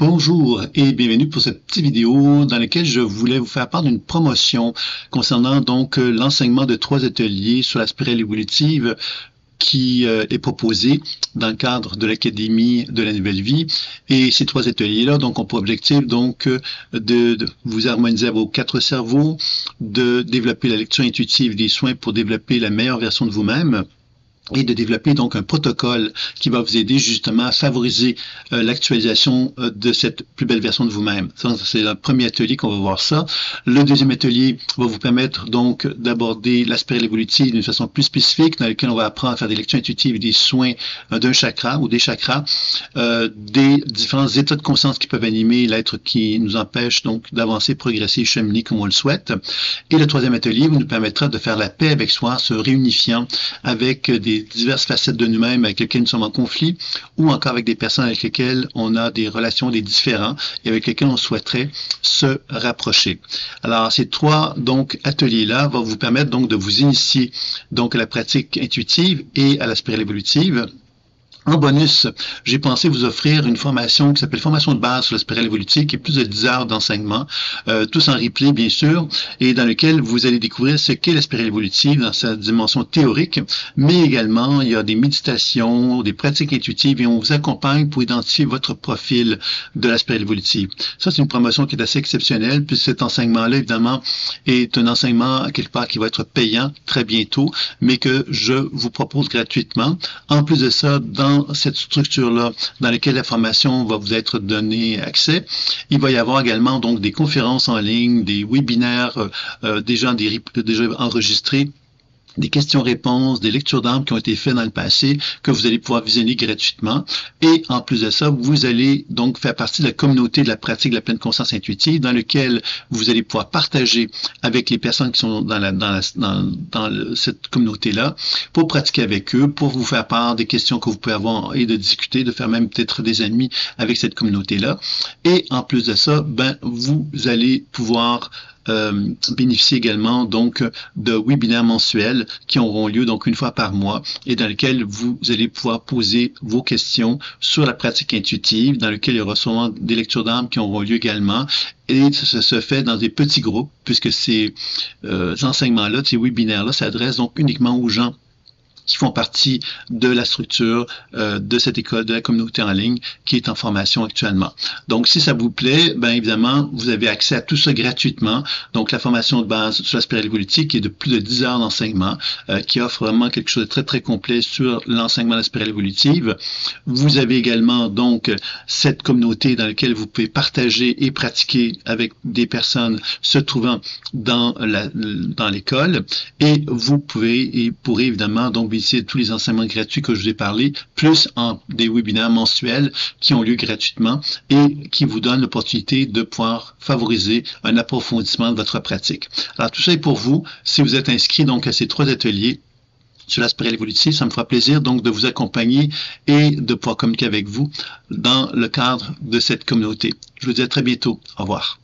Bonjour et bienvenue pour cette petite vidéo dans laquelle je voulais vous faire part d'une promotion concernant donc l'enseignement de 3 ateliers sur la spirale évolutive qui est proposé dans le cadre de l'Académie de la Nouvelle Vie. Et ces 3 ateliers-là donc ont pour objectif donc de vous harmoniser à vos 4 cerveaux, de développer la lecture intuitive des soins pour développer la meilleure version de vous-même, et de développer donc un protocole qui va vous aider justement à favoriser l'actualisation de cette plus belle version de vous-même. C'est le premier atelier qu'on va voir ça. Le deuxième atelier va vous permettre donc d'aborder la spirale évolutive d'une façon plus spécifique, dans lequel on va apprendre à faire des lectures intuitives et des soins d'un chakra ou des chakras, des différents états de conscience qui peuvent animer l'être qui nous empêche donc d'avancer, progresser, cheminer comme on le souhaite. Et le troisième atelier vous nous permettra de faire la paix avec soi, se réunifiant avec des diverses facettes de nous-mêmes avec lesquelles nous sommes en conflit, ou encore avec des personnes avec lesquelles on a des relations, des différends, et avec lesquelles on souhaiterait se rapprocher. Alors, ces 3 donc ateliers-là vont vous permettre donc de vous initier donc à la pratique intuitive et à la spirale évolutive. En bonus, j'ai pensé vous offrir une formation qui s'appelle Formation de base sur la spirale évolutive, qui est plus de 10 heures d'enseignement, tous en replay bien sûr, et dans lequel vous allez découvrir ce qu'est la spirale évolutive dans sa dimension théorique, mais également il y a des méditations, des pratiques intuitives, et on vous accompagne pour identifier votre profil de la spirale évolutive. Ça, c'est une promotion qui est assez exceptionnelle, puisque cet enseignement-là, évidemment, est un enseignement quelque part qui va être payant très bientôt, mais que je vous propose gratuitement. En plus de ça, dans cette structure-là, dans laquelle la formation va vous être donnée accès, il va y avoir également donc des conférences en ligne, des webinaires déjà enregistrés, des questions-réponses, des lectures d'âme qui ont été faites dans le passé, que vous allez pouvoir visionner gratuitement. Et en plus de ça, vous allez donc faire partie de la communauté de la pratique de la pleine conscience intuitive, dans lequel vous allez pouvoir partager avec les personnes qui sont dans cette communauté-là, pour pratiquer avec eux, pour vous faire part des questions que vous pouvez avoir et de discuter, de faire même peut-être des amis avec cette communauté-là. Et en plus de ça, vous allez pouvoir bénéficier également donc de webinaires mensuels qui auront lieu donc une fois par mois et dans lesquels vous allez pouvoir poser vos questions sur la pratique intuitive, dans lequel il y aura sûrement des lectures d'âme qui auront lieu également. Et ça se fait dans des petits groupes, puisque ces enseignements-là, ces webinaires-là s'adressent donc uniquement aux gens qui font partie de la structure de cette école, de la communauté en ligne qui est en formation actuellement. Donc, si ça vous plaît, évidemment, vous avez accès à tout ça gratuitement. Donc, la formation de base sur la spirale évolutive qui est de plus de 10 heures d'enseignement, qui offre vraiment quelque chose de très, très complet sur l'enseignement de la spirale évolutive. Vous avez également, donc, cette communauté dans laquelle vous pouvez partager et pratiquer avec des personnes se trouvant dans l'école. Et vous pourrez évidemment, donc, bénéficier de tous les enseignements gratuits que je vous ai parlé, plus des webinaires mensuels qui ont lieu gratuitement et qui vous donnent l'opportunité de pouvoir favoriser un approfondissement de votre pratique. Alors, tout ça est pour vous. Si vous êtes inscrit donc à ces 3 ateliers sur la spirale évolutive, ça me fera plaisir donc de vous accompagner et de pouvoir communiquer avec vous dans le cadre de cette communauté. Je vous dis à très bientôt. Au revoir.